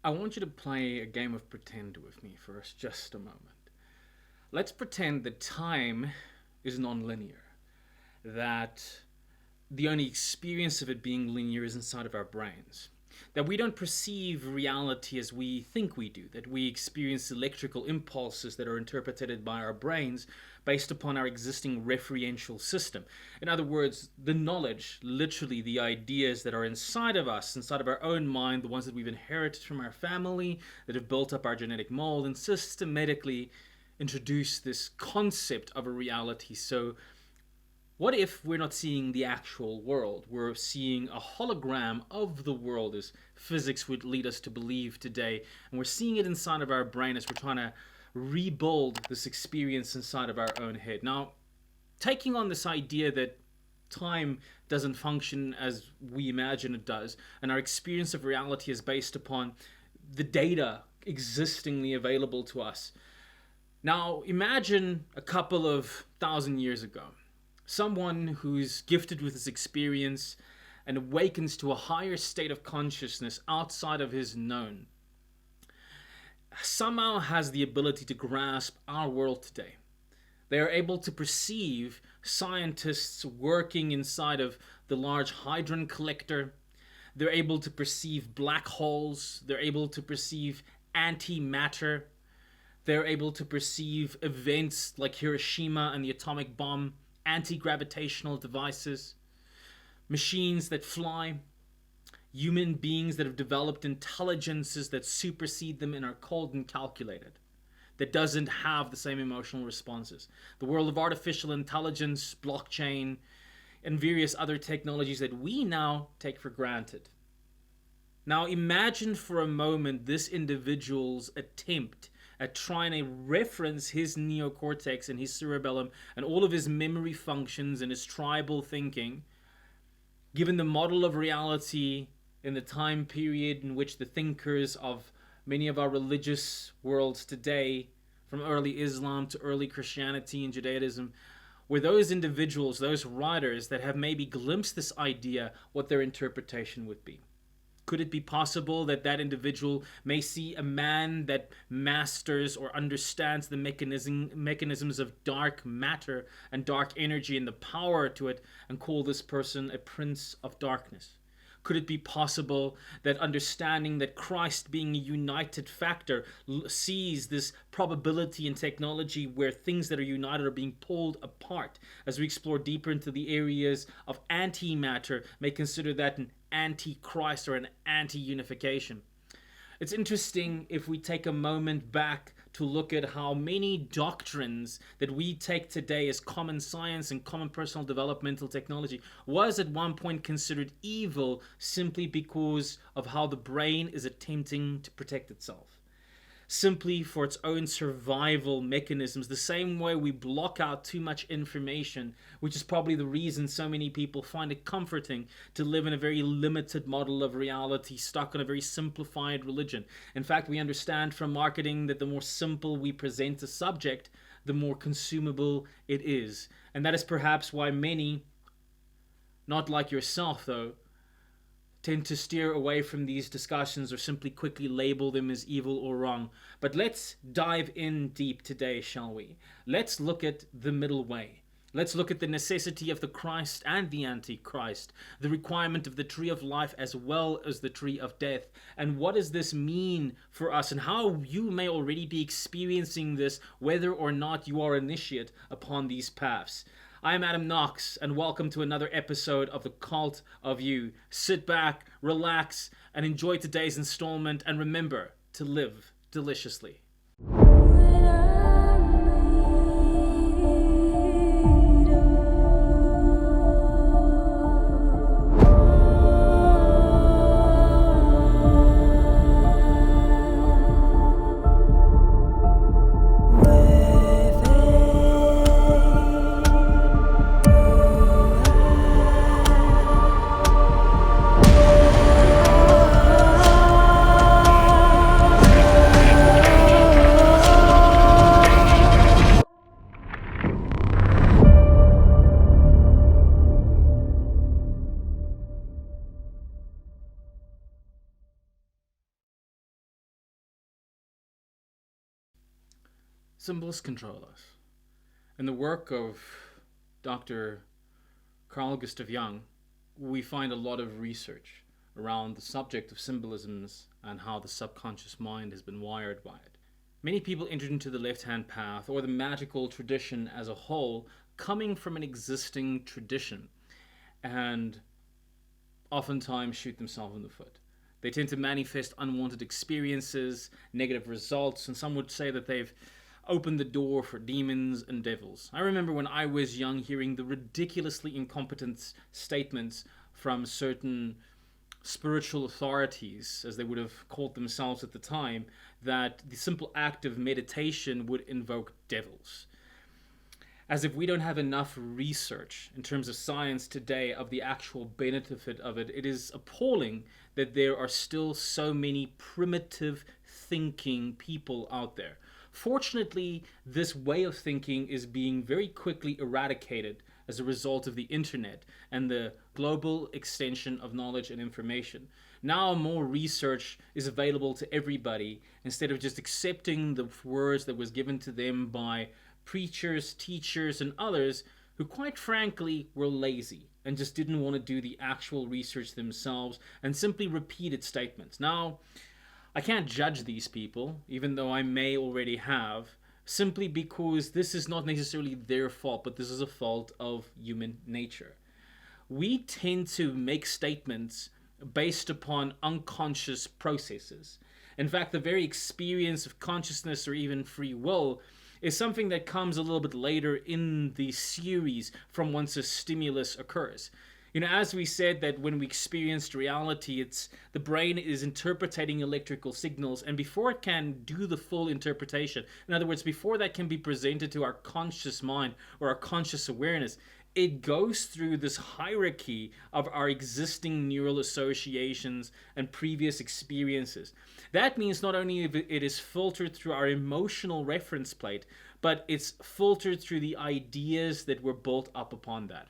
I want you to play a game of pretend with me for just a moment. Let's pretend that time is non-linear, that the only experience of it being linear is inside of our brains. That we don't perceive reality as we think we do, that we experience electrical impulses that are interpreted by our brains based upon our existing referential system. In other words, the knowledge, literally the ideas that are inside of us, inside of our own mind, the ones that we've inherited from our family, that have built up our genetic mold and systematically introduce this concept of a reality. So what if we're not seeing the actual world? We're seeing a hologram of the world, as physics would lead us to believe today. And we're seeing it inside of our brain as we're trying to rebuild this experience inside of our own head. Now, taking on this idea that time doesn't function as we imagine it does, and our experience of reality is based upon the data existingly available to us. Now, imagine a couple of thousand years ago. Someone who's gifted with this experience and awakens to a higher state of consciousness outside of his known, somehow has the ability to grasp our world today. They are able to perceive scientists working inside of the Large Hadron Collector. They're able to perceive black holes. They're able to perceive antimatter. They're able to perceive events like Hiroshima and the atomic bomb, anti-gravitational devices, machines that fly, human beings that have developed intelligences that supersede them and are cold and calculated, that doesn't have the same emotional responses. The world of artificial intelligence, blockchain, and various other technologies that we now take for granted. Now imagine for a moment this individual's attempt at trying to reference his neocortex and his cerebellum and all of his memory functions and his tribal thinking, given the model of reality in the time period in which the thinkers of many of our religious worlds today, from early Islam to early Christianity and Judaism, were those individuals, those writers that have maybe glimpsed this idea, what their interpretation would be. Could it be possible that that individual may see a man that masters or understands the mechanisms of dark matter and dark energy and the power to it, and call this person a prince of darkness? Could it be possible that understanding that Christ, being a united factor, sees this probability in technology where things that are united are being pulled apart? As we explore deeper into the areas of antimatter, may consider that an anti-Christ or an anti-unification. It's interesting if we take a moment back to look at how many doctrines that we take today as common science and common personal developmental technology was at one point considered evil simply because of how the brain is attempting to protect itself. Simply for its own survival mechanisms, the same way we block out too much information, which is probably the reason so many people find it comforting to live in a very limited model of reality, stuck on a very simplified religion. In fact, we understand from marketing that the more simple we present a subject, the more consumable it is. And that is perhaps why many, not like yourself though, tend to steer away from these discussions or simply quickly label them as evil or wrong. But let's dive in deep today, shall we? Let's look at the middle way. Let's look at the necessity of the Christ and the Antichrist, the requirement of the tree of life as well as the tree of death. And what does this mean for us, and how you may already be experiencing this, whether or not you are initiate upon these paths. I am Adam Knox, and welcome to another episode of The Cult of You. Sit back, relax, and enjoy today's installment, and remember to live deliciously. Symbols control us. In the work of Dr. Carl Gustav Jung, we find a lot of research around the subject of symbolisms and how the subconscious mind has been wired by it. Many people entered into the left-hand path or the magical tradition as a whole, coming from an existing tradition, and oftentimes shoot themselves in the foot. They tend to manifest unwanted experiences, negative results, and some would say that they've opened the door for demons and devils. I remember when I was young hearing the ridiculously incompetent statements from certain spiritual authorities, as they would have called themselves at the time, that the simple act of meditation would invoke devils. As if we don't have enough research in terms of science today of the actual benefit of it. It is appalling that there are still so many primitive thinking people out there. Fortunately, this way of thinking is being very quickly eradicated as a result of the internet and the global extension of knowledge and information. Now more research is available to everybody instead of just accepting the words that was given to them by preachers, teachers, and others who quite frankly were lazy and just didn't want to do the actual research themselves and simply repeated statements. Now, I can't judge these people, even though I may already have, simply because this is not necessarily their fault, but this is a fault of human nature. We tend to make statements based upon unconscious processes. In fact, the very experience of consciousness or even free will is something that comes a little bit later in the series from once a stimulus occurs. You know, as we said that when we experienced reality, it's the brain is interpreting electrical signals, and before it can do the full interpretation, in other words, before that can be presented to our conscious mind or our conscious awareness, it goes through this hierarchy of our existing neural associations and previous experiences. That means not only it is filtered through our emotional reference plate, but it's filtered through the ideas that were built up upon that.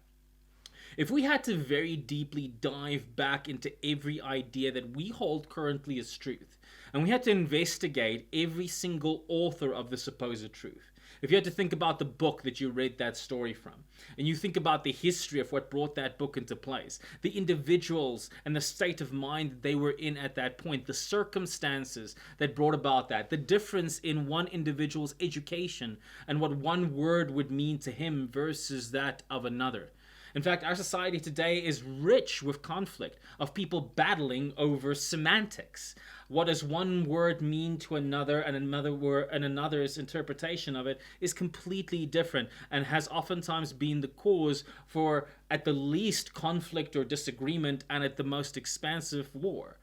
If we had to very deeply dive back into every idea that we hold currently as truth, and we had to investigate every single author of the supposed truth, if you had to think about the book that you read that story from, and you think about the history of what brought that book into place, the individuals and the state of mind they were in at that point, the circumstances that brought about that, the difference in one individual's education and what one word would mean to him versus that of another. In fact, our society today is rich with conflict of people battling over semantics. What does one word mean to another, and another word and another's interpretation of it is completely different and has oftentimes been the cause for, at the least, conflict or disagreement, and at the most expansive, war.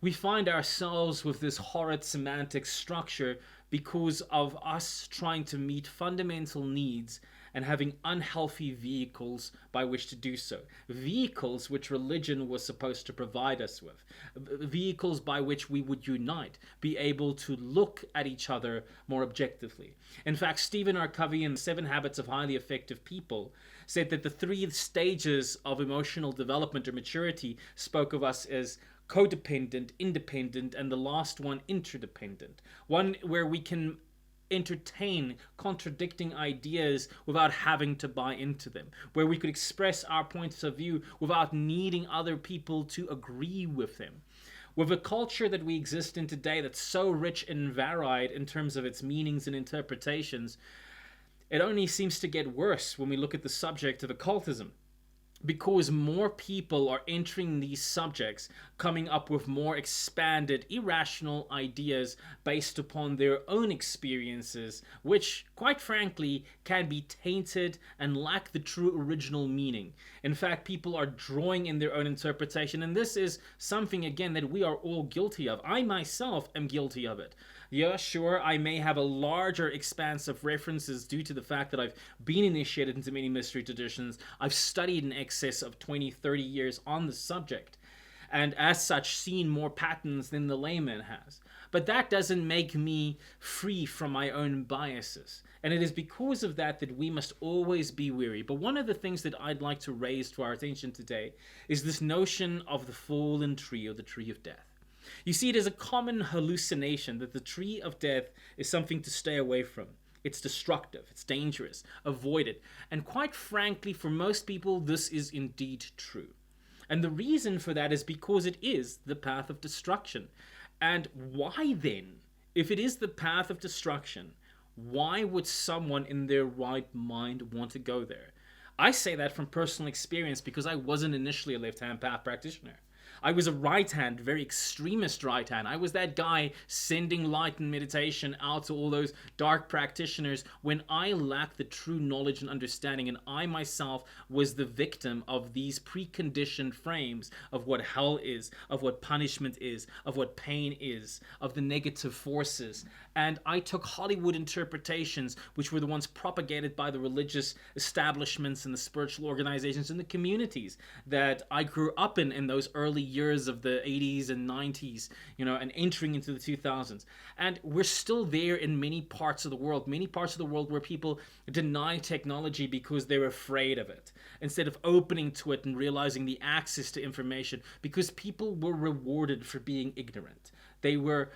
We find ourselves with this horrid semantic structure because of us trying to meet fundamental needs and having unhealthy vehicles by which to do so. Vehicles which religion was supposed to provide us with. Vehicles by which we would unite, be able to look at each other more objectively. In fact, Stephen R. Covey in 7 Habits of Highly Effective People said that the 3 stages of emotional development or maturity spoke of us as codependent, independent, and the last one, interdependent. One where we can entertain contradicting ideas without having to buy into them, where we could express our points of view without needing other people to agree with them. With a culture that we exist in today that's so rich and varied in terms of its meanings and interpretations, it only seems to get worse when we look at the subject of occultism. Because more people are entering these subjects, coming up with more expanded, irrational ideas based upon their own experiences, which, quite frankly, can be tainted and lack the true original meaning. In fact, people are drawing in their own interpretation, and this is something, again, that we are all guilty of. I myself am guilty of it. Yeah, sure, I may have a larger expanse of references due to the fact that I've been initiated into many mystery traditions. I've studied in excess of 20, 30 years on the subject, and as such seen more patterns than the layman has. But that doesn't make me free from my own biases. And it is because of that that we must always be wary. But one of the things that I'd like to raise to our attention today is this notion of the fallen tree, or the tree of death. You see, it is a common hallucination that the tree of death is something to stay away from. It's destructive, it's dangerous, avoid it. And quite frankly, for most people, this is indeed true. And the reason for that is because it is the path of destruction. And why then, if it is the path of destruction, why would someone in their right mind want to go there? I say that from personal experience because I wasn't initially a left-hand path practitioner. I was a right-hand, very extremist right-hand. I was that guy sending light and meditation out to all those dark practitioners when I lacked the true knowledge and understanding, and I myself was the victim of these preconditioned frames of what hell is, of what punishment is, of what pain is, of the negative forces. And I took Hollywood interpretations, which were the ones propagated by the religious establishments and the spiritual organizations and the communities that I grew up in those early years of the 80s and 90s, and entering into the 2000s. And we're still there in many parts of the world where people deny technology because they're afraid of it, instead of opening to it and realizing the access to information, because people were rewarded for being ignorant. They were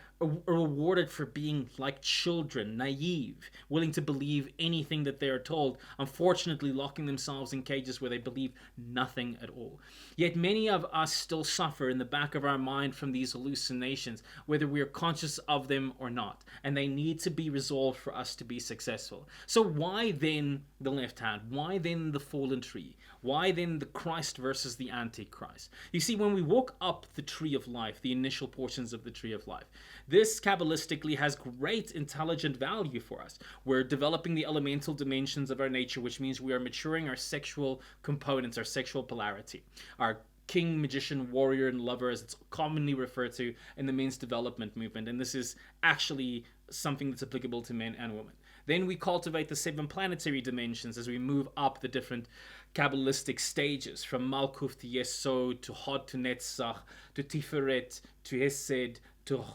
rewarded for being like children, naive, willing to believe anything that they are told, unfortunately locking themselves in cages where they believe nothing at all. Yet many of us still suffer in the back of our mind from these hallucinations, whether we are conscious of them or not, and they need to be resolved for us to be successful. So why then the left hand? Why then the fallen tree? Why then the Christ versus the Antichrist? You see, when we walk up the tree of life, the initial portions of the tree of life, this Kabbalistically has great intelligent value for us. We're developing the elemental dimensions of our nature, which means we are maturing our sexual components, our sexual polarity. Our king, magician, warrior, and lover, as it's commonly referred to in the men's development movement. And this is actually something that's applicable to men and women. Then we cultivate the 7 planetary dimensions as we move up the different Kabbalistic stages, from Malkuth to Yesod, to Hod to Netzach, to Tiferet, to Hesed,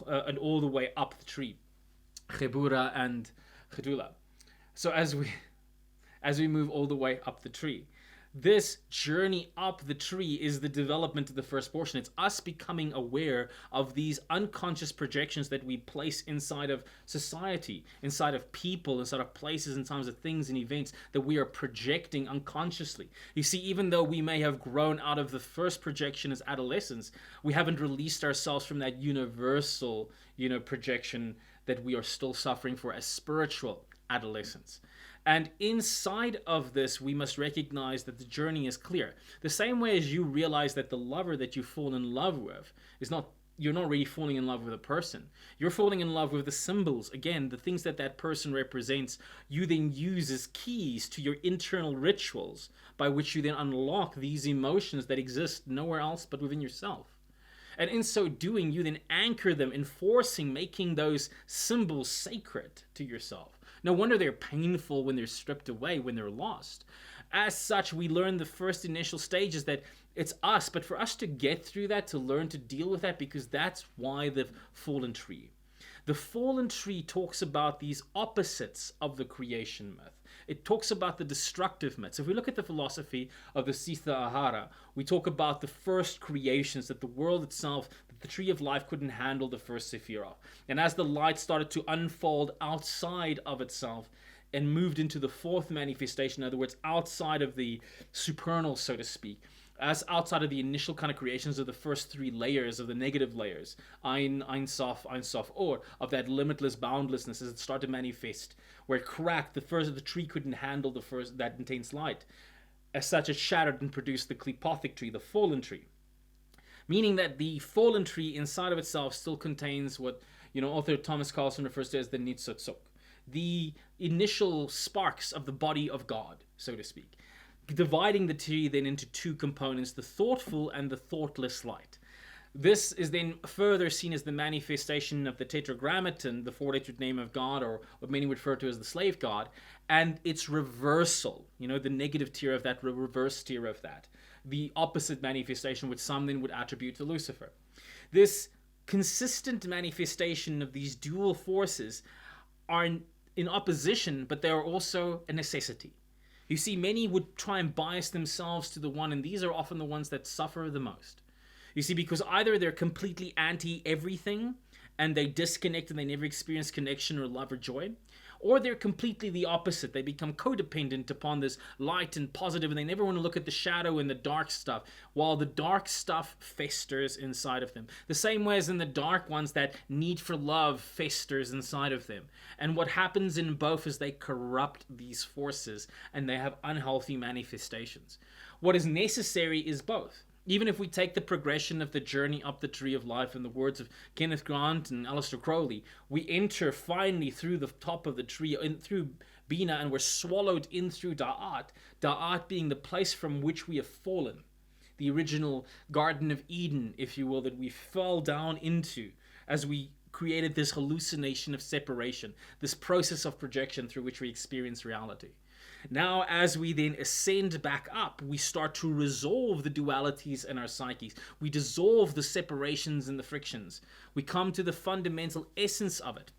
and all the way up the tree, Chebura and Chedula. So as we move all the way up the tree, this journey up the tree is the development of the first portion. It's us becoming aware of these unconscious projections that we place inside of society, inside of people, inside of places, in terms of things and events that we are projecting unconsciously. You see, even though we may have grown out of the first projection as adolescents, we haven't released ourselves from that universal, projection that we are still suffering for as spiritual adolescents. And inside of this, we must recognize that the journey is clear. The same way as you realize that the lover that you fall in love with is not, you're not really falling in love with a person. You're falling in love with the symbols. Again, the things that person represents, you then use as keys to your internal rituals by which you then unlock these emotions that exist nowhere else but within yourself. And in so doing, you then anchor them, enforcing, making those symbols sacred to yourself. No wonder they're painful when they're stripped away, when they're lost. As such, we learn the first initial stages that it's us, but for us to get through that, to learn to deal with that, because that's why the fallen tree. The fallen tree talks about these opposites of the creation myth. It talks about the destructive myths. If we look at the philosophy of the Sitha Ahara, we talk about the first creations, that the world itself, that the tree of life couldn't handle the first Sephirah. And as the light started to unfold outside of itself and moved into the fourth manifestation, in other words, outside of the supernal, so to speak, as outside of the initial kind of creations of the first 3 layers, of the negative layers, Ein Sof, Or, of that limitless boundlessness, as it started to manifest, where it cracked, the tree couldn't handle the first, that intense light. As such, it shattered and produced the Klipothic tree, the fallen tree. Meaning that the fallen tree inside of itself still contains what, author Thomas Carlson refers to as the Nitzotzok, the initial sparks of the body of God, so to speak. Dividing the tree then into 2 components, the thoughtful and the thoughtless light. This is then further seen as the manifestation of the Tetragrammaton, the 4-lettered name of God, or what many would refer to as the slave god, and its reversal, the negative tier of that, the reverse tier of that, the opposite manifestation, which some then would attribute to Lucifer. This consistent manifestation of these dual forces are in opposition, but they are also a necessity. You see, many would try and bias themselves to the one, and these are often the ones that suffer the most. You see, because either they're completely anti-everything, and they disconnect and they never experience connection or love or joy, Or they're completely the opposite. They become codependent upon this light and positive, and they never want to look at the shadow and the dark stuff, while the dark stuff festers inside of them. The same way as in the dark ones, that need for love festers inside of them. And what happens in both is they corrupt these forces and they have unhealthy manifestations. What is necessary is both. Even if we take the progression of the journey up the tree of life, in the words of Kenneth Grant and Aleister Crowley, we enter finally through the top of the tree, through Bina, and we're swallowed in through Da'at. Da'at being the place from which we have fallen. The original Garden of Eden, if you will, that we fell down into as we created this hallucination of separation, this process of projection through which we experience reality. Now, as we then ascend back up, we start to resolve the dualities in our psyches. We dissolve the separations and the frictions. We come to the fundamental essence of it.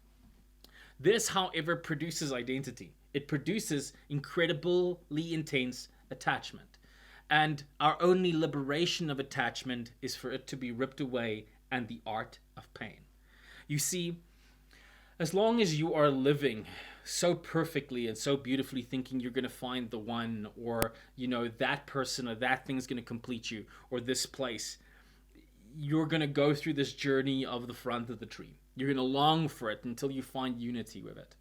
This, however, produces identity. It produces incredibly intense attachment. And our only liberation of attachment is for it to be ripped away, and the art of pain. You see, as long as you are living so perfectly and so beautifully, thinking you're going to find the one, or that person or that thing is going to complete you, or this place, you're going to go through this journey of the front of the tree. You're going to long for it until you find unity with it.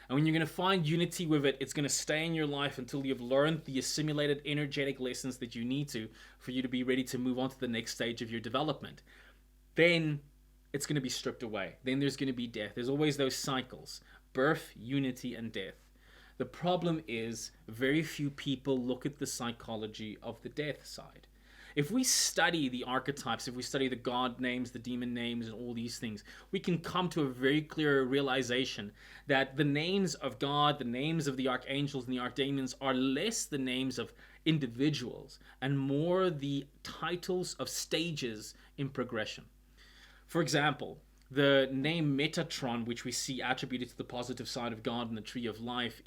And when you're going to find unity with it, it's going to stay in your life until you've learned the assimilated energetic lessons that you need to, for you to be ready to move on to the next stage of your development. Then it's going to be stripped away. Then there's going to be death. There's always those cycles: birth, unity, and death. The problem is very few people look at the psychology of the death side. If we study the archetypes, if we study the god names, the demon names, and all these things, we can come to a very clear realization that the names of God, the names of the archangels and the archdemons, are less the names of individuals and more the titles of stages in progression. For example, the name Metatron, which we see attributed to the positive side of God in the Tree of Life,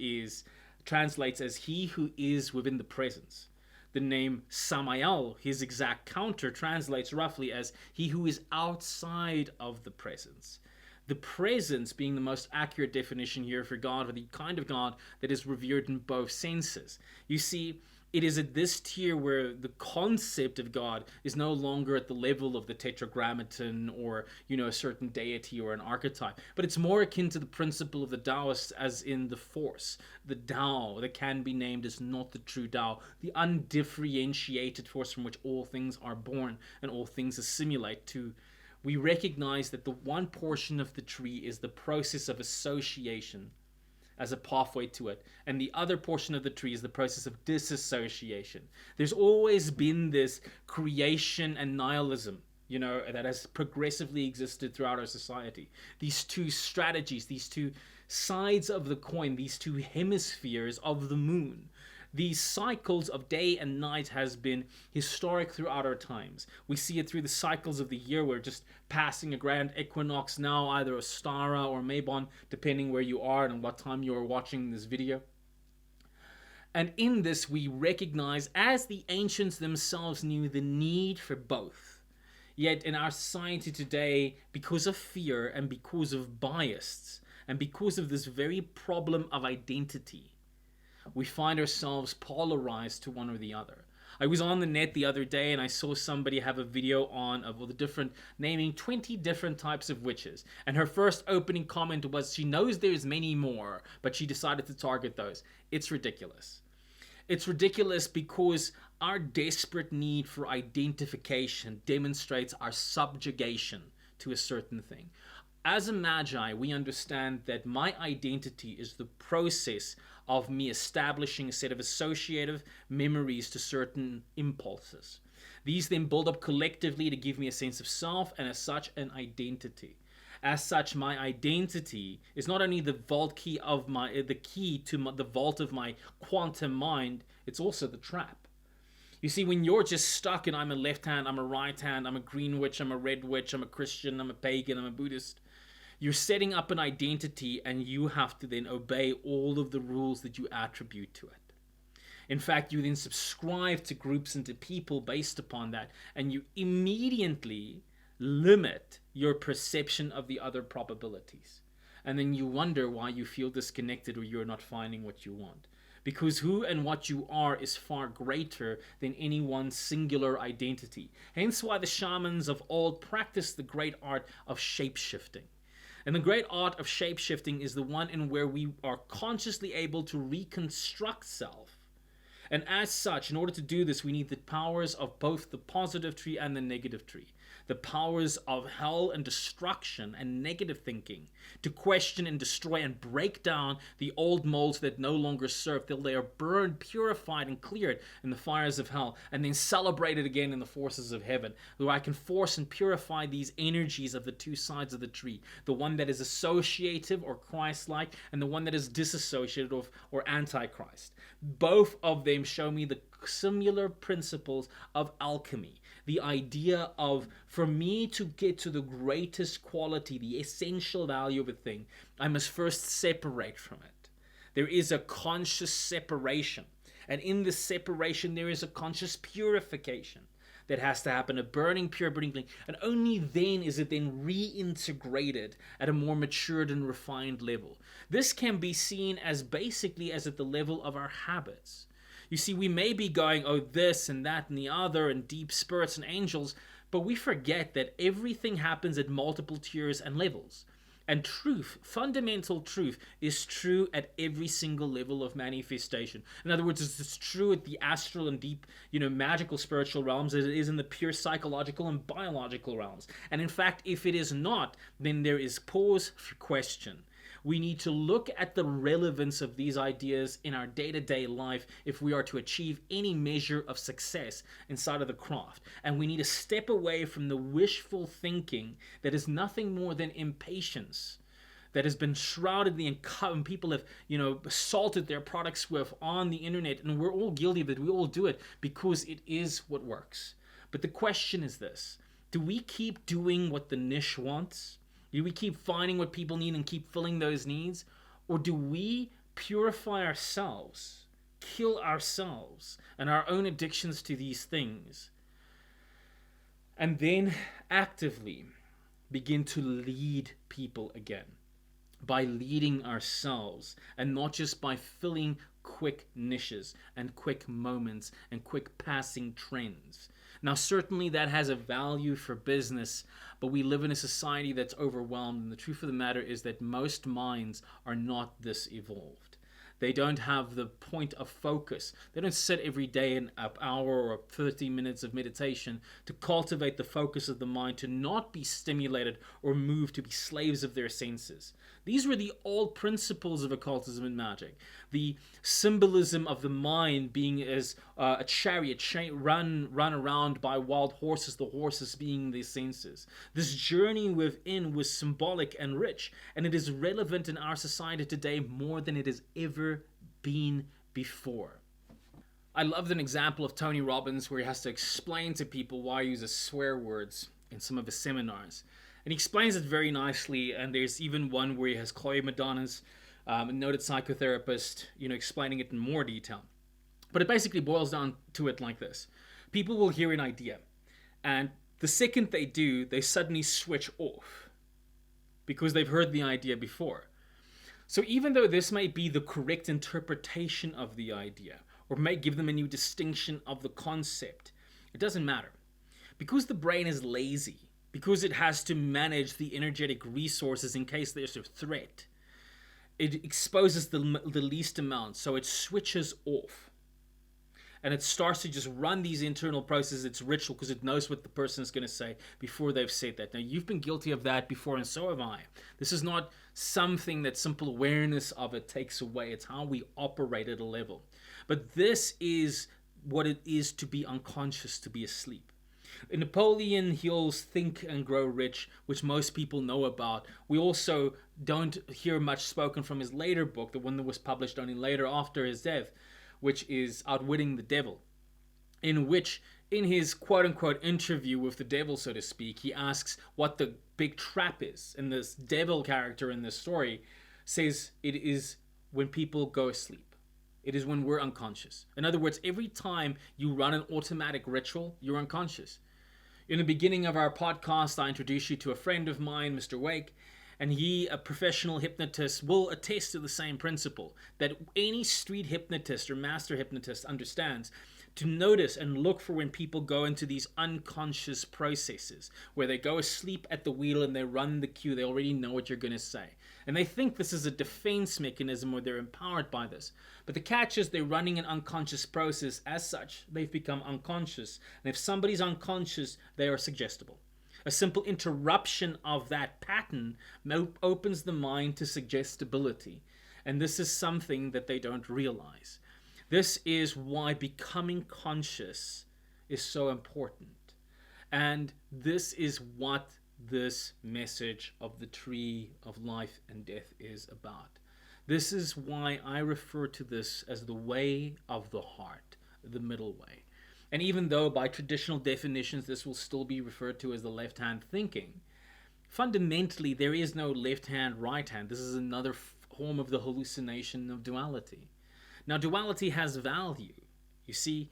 translates as he who is within the presence. The name Samael, his exact counter, translates roughly as he who is outside of the presence. The presence being the most accurate definition here for God, or the kind of God that is revered in both senses. You see, it is at this tier where the concept of God is no longer at the level of the tetragrammaton or, a certain deity or an archetype, but it's more akin to the principle of the Taoists, as in the force. The Tao that can be named as not the true Tao, the undifferentiated force from which all things are born and all things assimilate to. We recognize that the one portion of the tree is the process of association as a pathway to it, and the other portion of the tree is the process of disassociation. There's always been this creation and nihilism, that has progressively existed throughout our society. These two strategies, these two sides of the coin, these two hemispheres of the moon, these cycles of day and night has been historic throughout our times. We see it through the cycles of the year. We're just passing a grand equinox now, either Ostara or Mabon, depending where you are and what time you are watching this video. And in this, we recognize, as the ancients themselves knew, the need for both. Yet in our society today, because of fear and because of bias and because of this very problem of identity, we find ourselves polarized to one or the other. I was on the net the other day and I saw somebody have a video naming 20 different types of witches. And her first opening comment was she knows there's many more, but she decided to target those. It's ridiculous. It's ridiculous because our desperate need for identification demonstrates our subjugation to a certain thing. As a magi, we understand that my identity is the process of me establishing a set of associative memories to certain impulses. These then build up collectively to give me a sense of self and as such an identity. As such, my identity is not only the key to the vault of my quantum mind, it's also the trap. You see, when you're just stuck in I'm a left hand, I'm a right hand, I'm a green witch, I'm a red witch, I'm a Christian, I'm a pagan, I'm a Buddhist, you're setting up an identity and you have to then obey all of the rules that you attribute to it. In fact, you then subscribe to groups and to people based upon that, and you immediately limit your perception of the other probabilities. and then you wonder why you feel disconnected or you're not finding what you want. Because who and what you are is far greater than any one singular identity. Hence why the shamans of old practiced the great art of shape-shifting. And the great art of shape-shifting is the one in where we are consciously able to reconstruct self. And as such, in order to do this, we need the powers of both the positive tree and the negative tree. The powers of hell and destruction and negative thinking to question and destroy and break down the old molds that no longer serve till they are burned, purified, and cleared in the fires of hell, and then celebrated again in the forces of heaven, where I can force and purify these energies of the two sides of the tree, the one that is associative or Christ-like, and the one that is disassociative or antichrist. Both of them show me the similar principles of alchemy. The idea of, for me to get to the greatest quality, the essential value of a thing, I must first separate from it. There is a conscious separation. And in this separation, there is a conscious purification that has to happen, a burning, pure burning flame. And only then is it then reintegrated at a more matured and refined level. This can be seen as basically as at the level of our habits. You see, we may be going, oh, this and that and the other, and deep spirits and angels, but we forget that everything happens at multiple tiers and levels. And truth, fundamental truth, is true at every single level of manifestation. In other words, it's true at the astral and deep, magical spiritual realms as it is in the pure psychological and biological realms. And in fact, if it is not, then there is pause for question. We need to look at the relevance of these ideas in our day-to-day life if we are to achieve any measure of success inside of the craft. And we need to step away from the wishful thinking that is nothing more than impatience that has been shrouded and people have, assaulted their products with on the internet, and we're all guilty of it. We all do it because it is what works. But the question is this: do we keep doing what the niche wants? Do we keep finding what people need and keep filling those needs? Or do we purify ourselves, kill ourselves and our own addictions to these things, and then actively begin to lead people again by leading ourselves, and not just by filling quick niches and quick moments and quick passing trends? Now, certainly that has a value for business, but we live in a society that's overwhelmed, and the truth of the matter is that most minds are not this evolved. They don't have the point of focus. They don't sit every day in an hour or 30 minutes of meditation to cultivate the focus of the mind, to not be stimulated or moved, to be slaves of their senses. These were the old principles of occultism and magic. The symbolism of the mind being as a chariot run around by wild horses, the horses being the senses. This journey within was symbolic and rich, and it is relevant in our society today more than it has ever been before. I loved an example of Tony Robbins where he has to explain to people why he uses swear words in some of his seminars. And he explains it very nicely, and there's even one where he has Chloe Madonna's a noted psychotherapist, explaining it in more detail. But it basically boils down to it like this. People will hear an idea, and the second they do, they suddenly switch off because they've heard the idea before. So even though this may be the correct interpretation of the idea, or may give them a new distinction of the concept, it doesn't matter. Because the brain is lazy, because it has to manage the energetic resources in case there's a threat, it exposes the least amount, so it switches off. And it starts to just run these internal processes. It's ritual because it knows what the person is going to say before they've said that. Now, you've been guilty of that before, and so have I. This is not something that simple awareness of it takes away. It's how we operate at a level. But this is what it is to be unconscious, to be asleep. In Napoleon Hill's Think and Grow Rich, which most people know about, we also don't hear much spoken from his later book, the one that was published only later after his death, which is Outwitting the Devil, in which, in his quote-unquote interview with the devil, so to speak, he asks what the big trap is. And this devil character in this story says it is when people go asleep. It is when we're unconscious. In other words, every time you run an automatic ritual, you're unconscious. In the beginning of our podcast, I introduced you to a friend of mine, Mr. Wake, And he, a professional hypnotist, will attest to the same principle that any street hypnotist or master hypnotist understands to notice and look for when people go into these unconscious processes where they go asleep at the wheel and they run the cue. They already know what you're going to say. And they think this is a defense mechanism or they're empowered by this. But the catch is they're running an unconscious process. As such, they've become unconscious. And if somebody's unconscious, they are suggestible. A simple interruption of that pattern opens the mind to suggestibility. And this is something that they don't realize. This is why becoming conscious is so important. And this is what this message of the tree of life and death is about. This is why I refer to this as the way of the heart, the middle way. And even though by traditional definitions this will still be referred to as the left hand thinking, fundamentally there is no left hand, right hand. This is another form of the hallucination of duality. Now, duality has value. You see,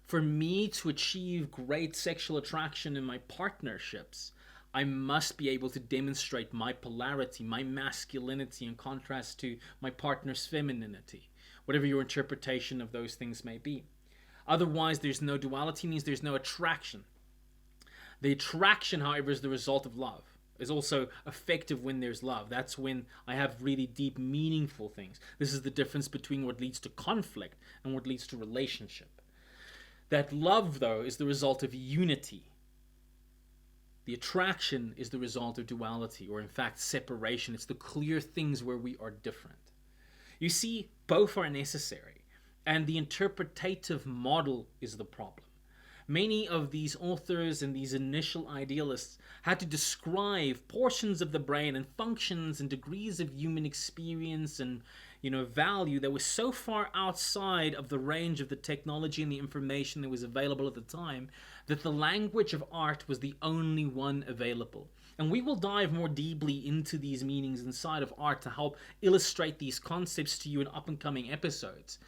for me to achieve great sexual attraction in my partnerships, I must be able to demonstrate my polarity, my masculinity in contrast to my partner's femininity, whatever your interpretation of those things may be. Otherwise, there's no duality, means there's no attraction. The attraction, however, is the result of love. Is also effective when there's love. That's when I have really deep, meaningful things. This is the difference between what leads to conflict and what leads to relationship. That love, though, is the result of unity. The attraction is the result of duality, or in fact, separation. It's the clear things where we are different. You see, both are necessary, and the interpretative model is the problem. Many of these authors and these initial idealists had to describe portions of the brain and functions and degrees of human experience and value that was so far outside of the range of the technology and the information that was available at the time that the language of art was the only one available. And we will dive more deeply into these meanings inside of art to help illustrate these concepts to you in up-and-coming episodes.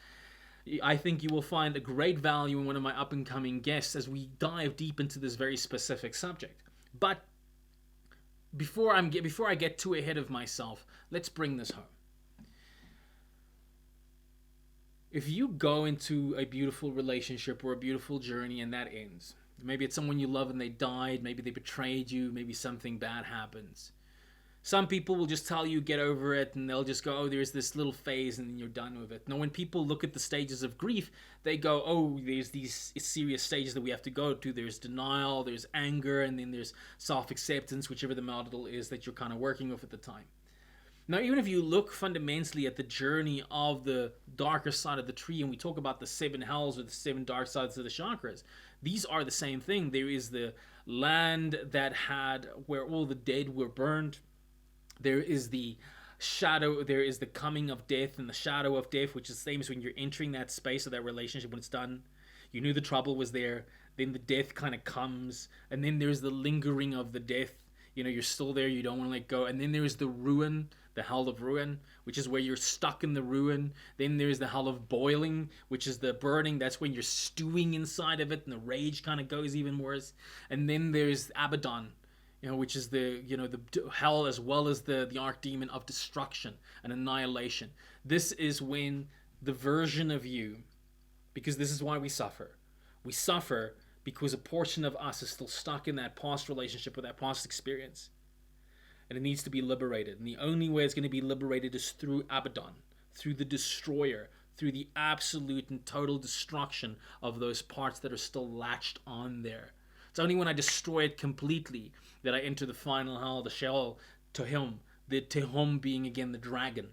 I think you will find a great value in one of my up-and-coming guests as we dive deep into this very specific subject. But before I get too ahead of myself, let's bring this home. If you go into a beautiful relationship or a beautiful journey and that ends, maybe it's someone you love and they died, maybe they betrayed you, maybe something bad happens. Some people will just tell you get over it and they'll just go, oh, there's this little phase and then you're done with it. Now, when people look at the stages of grief, they go, oh, there's these serious stages that we have to go to. There's denial, there's anger, and then there's self-acceptance, whichever the model is that you're kind of working with at the time. Now, even if you look fundamentally at the journey of the darker side of the tree and we talk about the 7 hells or the 7 dark sides of the chakras, these are the same thing. There is the land that had where all the dead were burned. There is the shadow, there is the coming of death and the shadow of death, which is the same as when you're entering that space of that relationship when it's done. You knew the trouble was there, then the death kind of comes, and then there's the lingering of the death. You're still there, you don't want to let go. And then there's the ruin, the hell of ruin, which is where you're stuck in the ruin. Then there's the hell of boiling, which is the burning. That's when you're stewing inside of it and the rage kind of goes even worse. And then there's Abaddon, which is the hell as well as the archdemon of destruction and annihilation. This is when the version of you, because this is why we suffer. We suffer because a portion of us is still stuck in that past relationship or that past experience. And it needs to be liberated. And the only way it's going to be liberated is through Abaddon, through the destroyer, through the absolute and total destruction of those parts that are still latched on there. It's only when I destroy it completely that I enter the final hell, the Sheol, Tehom, the Tehom being again the dragon.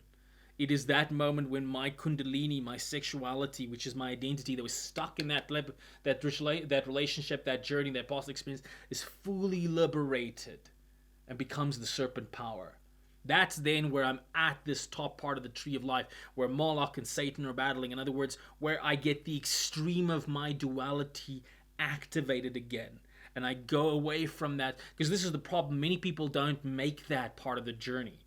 It is that moment when my kundalini, my sexuality, which is my identity that was stuck in that relationship, that journey, that past experience, is fully liberated and becomes the serpent power. That's then where I'm at this top part of the tree of life, where Moloch and Satan are battling. In other words, where I get the extreme of my duality activated again. And I go away from that, because this is the problem. Many people don't make that part of the journey.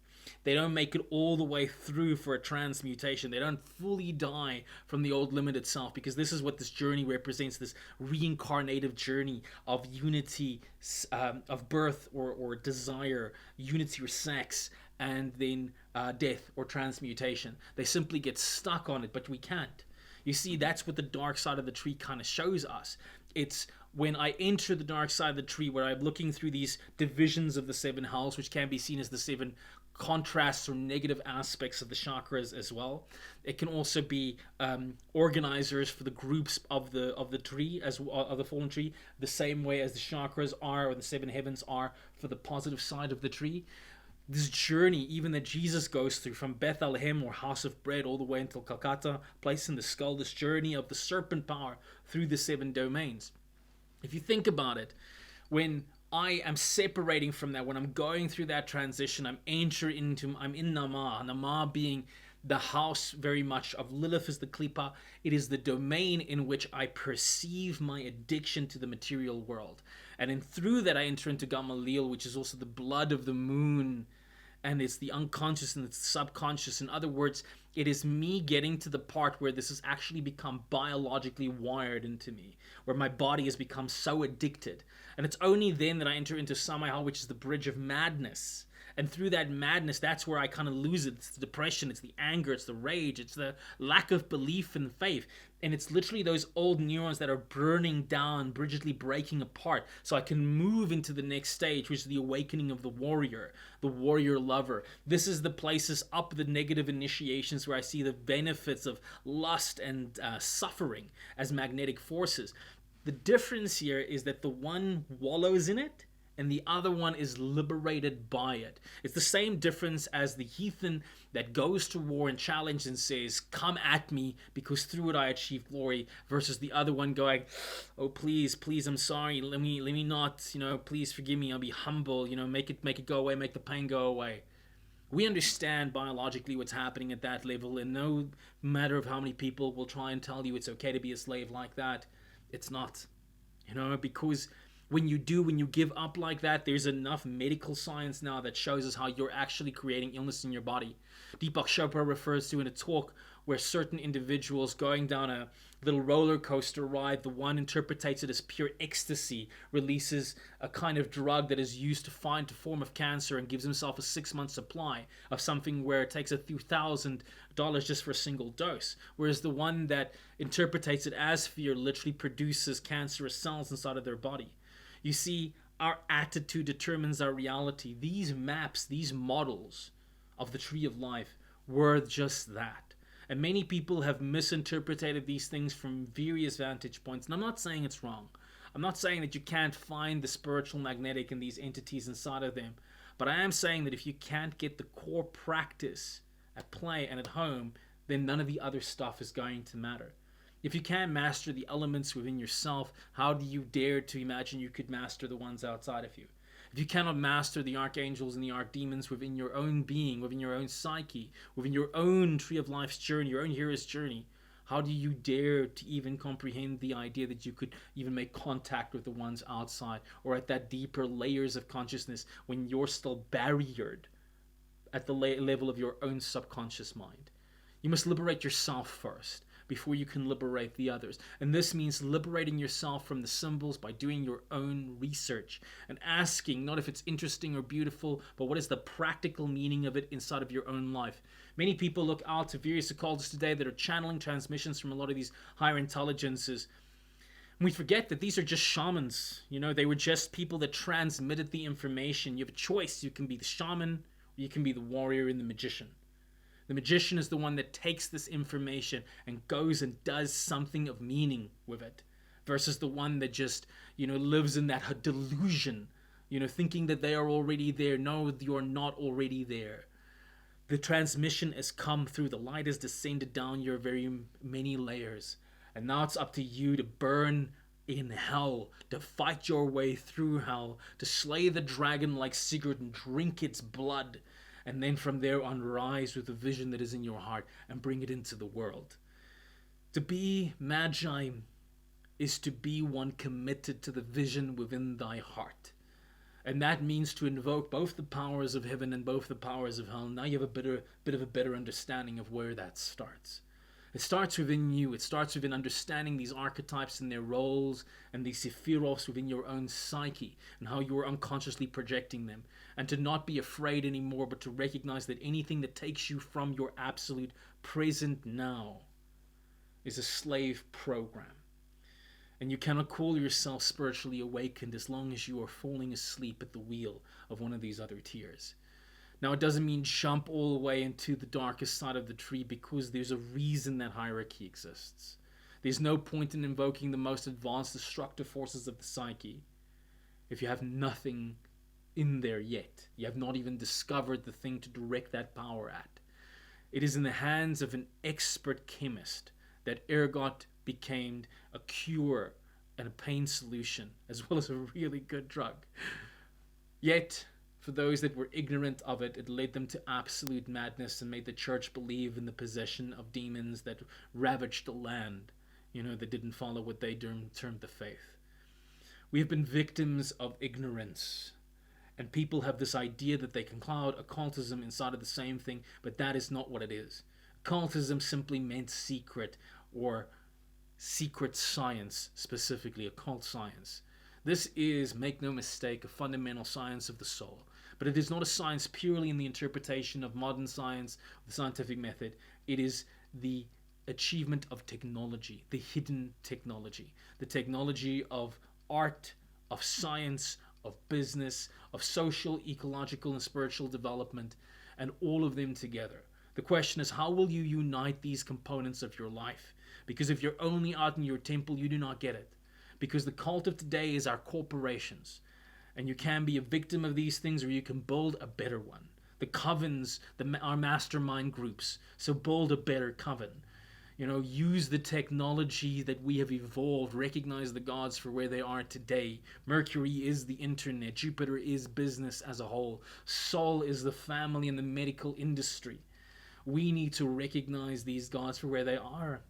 They don't make it all the way through for a transmutation. They don't fully die from the old limited self, because this is what this journey represents, this reincarnative journey of unity, of birth or desire, unity or sex, and then death or transmutation. They simply get stuck on it, but we can't. You see, that's what the dark side of the tree kind of shows us. It's when I enter the dark side of the tree, where I'm looking through these divisions of the seven hells, which can be seen as the seven contrasts or negative aspects of the chakras as well. It can also be organizers for the groups of the tree, as of the fallen tree, the same way as the chakras are, or the seven heavens are, for the positive side of the tree. This journey, even that Jesus goes through from Bethlehem or House of Bread all the way until Calcutta, place in the skull, this journey of the serpent power through the seven domains. If you think about it, when I am separating from that, when I'm going through that transition, I'm in Nama, Nama being the house very much of Lilith is the Klippa. It is the domain in which I perceive my addiction to the material world. And then through that I enter into Gamaliel, which is also the blood of the moon, and it's the unconscious and it's the subconscious. In other words, it is me getting to the part where this has actually become biologically wired into me, where my body has become so addicted. And it's only then that I enter into Samael, which is the bridge of madness. And through that madness, that's where I kind of lose it. It's the depression, it's the anger, it's the rage, it's the lack of belief in faith. And it's literally those old neurons that are burning down, rigidly breaking apart, so I can move into the next stage, which is the awakening of the warrior lover. This is the places up the negative initiations where I see the benefits of lust and suffering as magnetic forces. The difference here is that the one wallows in it, and the other one is liberated by it. It's the same difference as the heathen that goes to war and challenges and says, come at me because through it I achieve glory, versus the other one going, oh please, I'm sorry, let me not, please forgive me, I'll be humble, make it go away, make the pain go away. We understand biologically what's happening at that level, and no matter of how many people will try and tell you it's okay to be a slave like that, it's not. Because when you give up like that, there's enough medical science now that shows us how you're actually creating illness in your body. Deepak Chopra refers to in a talk where certain individuals going down a little roller coaster ride, the one interprets it as pure ecstasy, releases a kind of drug that is used to find a form of cancer and gives himself a 6-month supply of something where it takes a few $1,000 just for a single dose. Whereas the one that interprets it as fear literally produces cancerous cells inside of their body. You see, our attitude determines our reality. These maps, these models of the tree of life were just that. And many people have misinterpreted these things from various vantage points. And I'm not saying it's wrong. I'm not saying that you can't find the spiritual magnetic in these entities inside of them. But I am saying that if you can't get the core practice at play and at home, then none of the other stuff is going to matter. If you can't master the elements within yourself, how do you dare to imagine you could master the ones outside of you? If you cannot master the archangels and the archdemons within your own being, within your own psyche, within your own tree of life's journey, your own hero's journey, how do you dare to even comprehend the idea that you could even make contact with the ones outside, or at that deeper layers of consciousness when you're still barriered at the level of your own subconscious mind? You must liberate yourself first before you can liberate the others. And this means liberating yourself from the symbols by doing your own research and asking not if it's interesting or beautiful, but what is the practical meaning of it inside of your own life. Many people look out to various occultists today that are channeling transmissions from a lot of these higher intelligences. And we forget that these are just shamans. They were just people that transmitted the information. You have a choice. You can be the shaman, or you can be the warrior and the magician. The magician is the one that takes this information and goes and does something of meaning with it, versus the one that just, lives in that delusion, thinking that they are already there. No, you're not already there. The transmission has come through. The light has descended down your very many layers. And now it's up to you to burn in hell, to fight your way through hell, to slay the dragon like Sigurd and drink its blood. And then from there on, rise with the vision that is in your heart and bring it into the world. To be magi is to be one committed to the vision within thy heart. And that means to invoke both the powers of heaven and both the powers of hell. Now you have a bit of a better understanding of where that starts. It starts within you. It starts within understanding these archetypes and their roles and these sephiroths within your own psyche and how you are unconsciously projecting them. And to not be afraid anymore, but to recognize that anything that takes you from your absolute present now is a slave program. And you cannot call yourself spiritually awakened as long as you are falling asleep at the wheel of one of these other tiers. Now, it doesn't mean jump all the way into the darkest side of the tree, because there's a reason that hierarchy exists. There's no point in invoking the most advanced destructive forces of the psyche if you have nothing in there yet. You have not even discovered the thing to direct that power at. It is in the hands of an expert chemist that ergot became a cure and a pain solution, as well as a really good drug. Yet, for those that were ignorant of it, it led them to absolute madness and made the church believe in the possession of demons that ravaged the land, that didn't follow what they termed the faith. We have been victims of ignorance. And people have this idea that they can cloud occultism inside of the same thing, but that is not what it is. Occultism simply meant secret, or secret science, specifically occult science. This is, make no mistake, a fundamental science of the soul. But it is not a science purely in the interpretation of modern science, the scientific method. It is the achievement of technology, the hidden technology, the technology of art, of science, of business, of social, ecological, and spiritual development, and all of them together. The question is, how will you unite these components of your life? Because if you're only out in your temple, you do not get it. Because the cult of today is our corporations. And you can be a victim of these things, or you can build a better one. The covens, our mastermind groups. So build a better coven. Use the technology that we have evolved. Recognize the gods for where they are today. Mercury is the internet. Jupiter is business as a whole. Sol is the family and the medical industry. We need to recognize these gods for where they are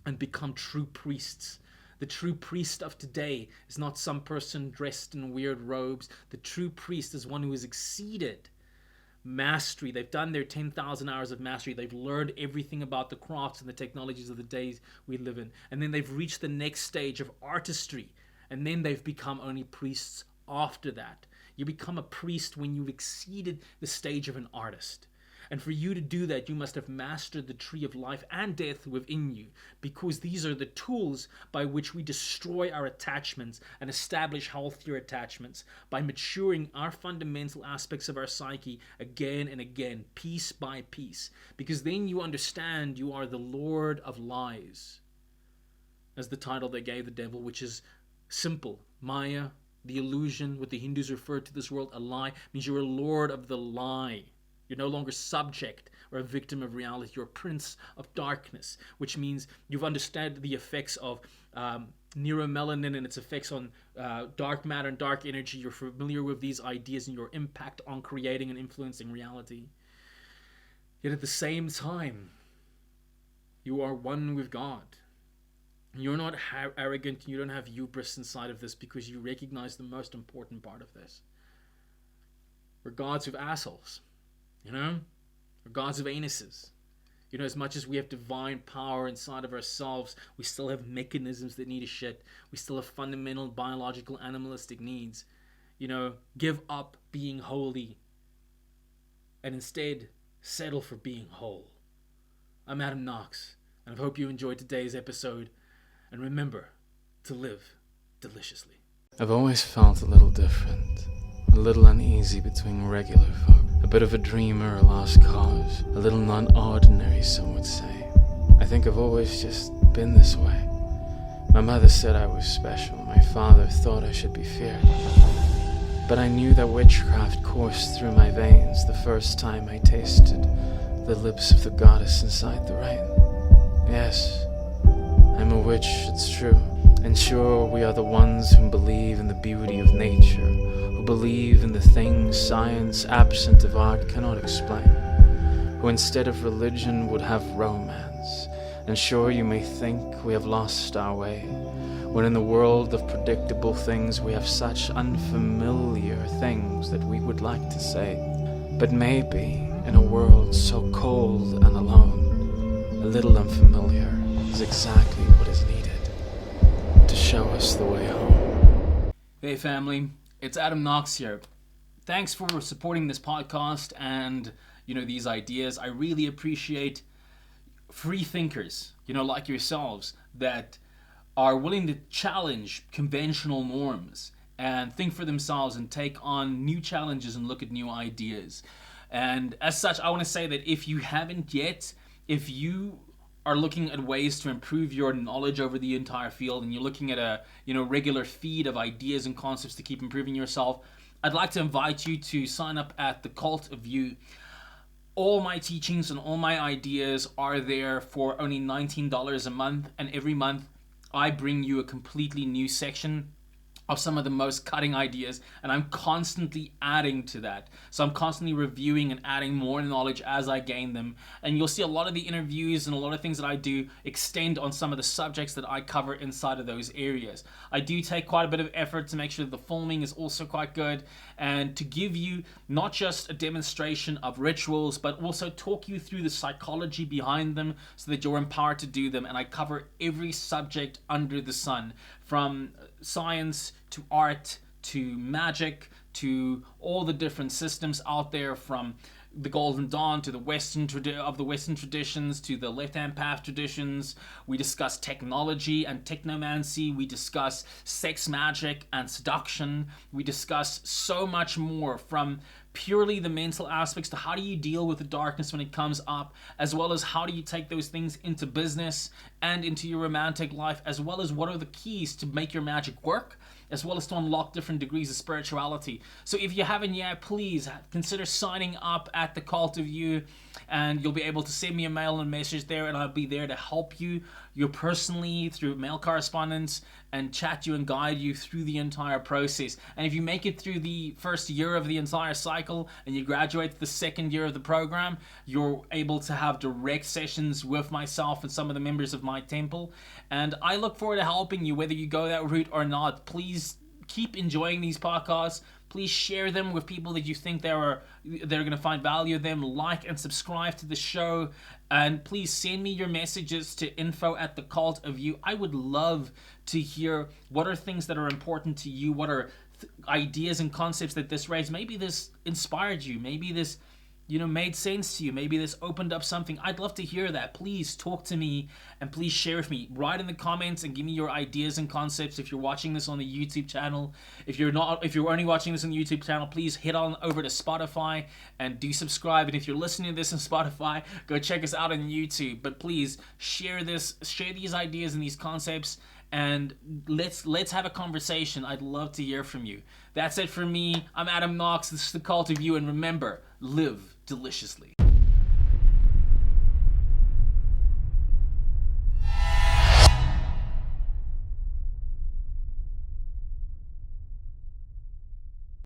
and become true priests. The true priest of today is not some person dressed in weird robes. The true priest is one who has exceeded mastery. They've done their 10,000 hours of mastery. They've learned everything about the crafts and the technologies of the days we live in. And then they've reached the next stage of artistry. And then they've become only priests after that. You become a priest when you've exceeded the stage of an artist. And for you to do that, you must have mastered the tree of life and death within you, because these are the tools by which we destroy our attachments and establish healthier attachments, by maturing our fundamental aspects of our psyche again and again, piece by piece. Because then you understand you are the Lord of lies, as the title they gave the devil, which is simple. Maya, the illusion, what the Hindus refer to this world, a lie, means you're a lord of the lie. You're no longer subject or a victim of reality. You're a prince of darkness, which means you've understood the effects of neuromelanin and its effects on dark matter and dark energy. You're familiar with these ideas and your impact on creating and influencing reality. Yet at the same time, you are one with God. You're not arrogant. You don't have hubris inside of this, because you recognize the most important part of this. We're gods with assholes. We're gods of anuses. As much as we have divine power inside of ourselves, we still have mechanisms that need a shit. We still have fundamental biological animalistic needs. Give up being holy and instead settle for being whole. I'm Adam Knox, and I hope you enjoyed today's episode. And remember to live deliciously. I've always felt a little different, a little uneasy between regular folk. A bit of a dreamer, a lost cause, a little non-ordinary, some would say. I think I've always just been this way. My mother said I was special, my father thought I should be feared. But I knew that witchcraft coursed through my veins the first time I tasted the lips of the goddess inside the rain. Yes, I'm a witch, it's true. And sure, we are the ones who believe in the beauty of nature, who believe in the things science, absent of art, cannot explain, who instead of religion would have romance. And sure, you may think we have lost our way, when in the world of predictable things we have such unfamiliar things that we would like to say. But maybe, in a world so cold and alone, a little unfamiliar, is exactly what is needed to show us the way home. Hey family, it's Adam Knox here. Thanks for supporting this podcast and, these ideas. I really appreciate free thinkers, like yourselves, that are willing to challenge conventional norms and think for themselves and take on new challenges and look at new ideas. And as such, I want to say that if you haven't yet, if you are looking at ways to improve your knowledge over the entire field and you're looking at a regular feed of ideas and concepts to keep improving yourself, I'd like to invite you to sign up at the Cult of You. All my teachings and all my ideas are there for only $19 a month, and every month I bring you a completely new section of some of the most cutting ideas, and I'm constantly adding to that. So I'm constantly reviewing and adding more knowledge as I gain them. And you'll see a lot of the interviews and a lot of things that I do extend on some of the subjects that I cover inside of those areas. I do take quite a bit of effort to make sure that the filming is also quite good and to give you not just a demonstration of rituals, but also talk you through the psychology behind them so that you're empowered to do them. And I cover every subject under the sun, from science to art to magic to all the different systems out there, from the Golden Dawn to the Western traditions to the left-hand path traditions. We discuss technology and technomancy. We discuss sex magic and seduction. We discuss so much more, from purely the mental aspects to how do you deal with the darkness when it comes up, as well as how do you take those things into business and into your romantic life, as well as what are the keys to make your magic work, as well as to unlock different degrees of spirituality. So if you haven't yet, please consider signing up at the Cult of You, and you'll be able to send me a mail and message there, and I'll be there to help you personally through mail correspondence and chat you and guide you through the entire process. And if you make it through the first year of the entire cycle and you graduate to the second year of the program, you're able to have direct sessions with myself and some of the members of my temple. And I look forward to helping you whether you go that route or not. Please keep enjoying these podcasts. Please share them with people that you think they're going to find value in them. Like and subscribe to the show. And please send me your messages to info@thecultofyou. I would love to hear what are things that are important to you. What are ideas and concepts that this raised? Maybe this inspired you. Maybe this made sense to you. Maybe this opened up something. I'd love to hear that. Please talk to me and please share with me. Write in the comments and give me your ideas and concepts. If you're watching this on the YouTube channel, if you're only watching this on the YouTube channel, please head on over to Spotify and do subscribe. And if you're listening to this on Spotify, go check us out on YouTube. But please share these ideas and these concepts, and let's have a conversation. I'd love to hear from you. That's it for me. I'm Adam Knox. This is the Cult of You, and remember, live deliciously.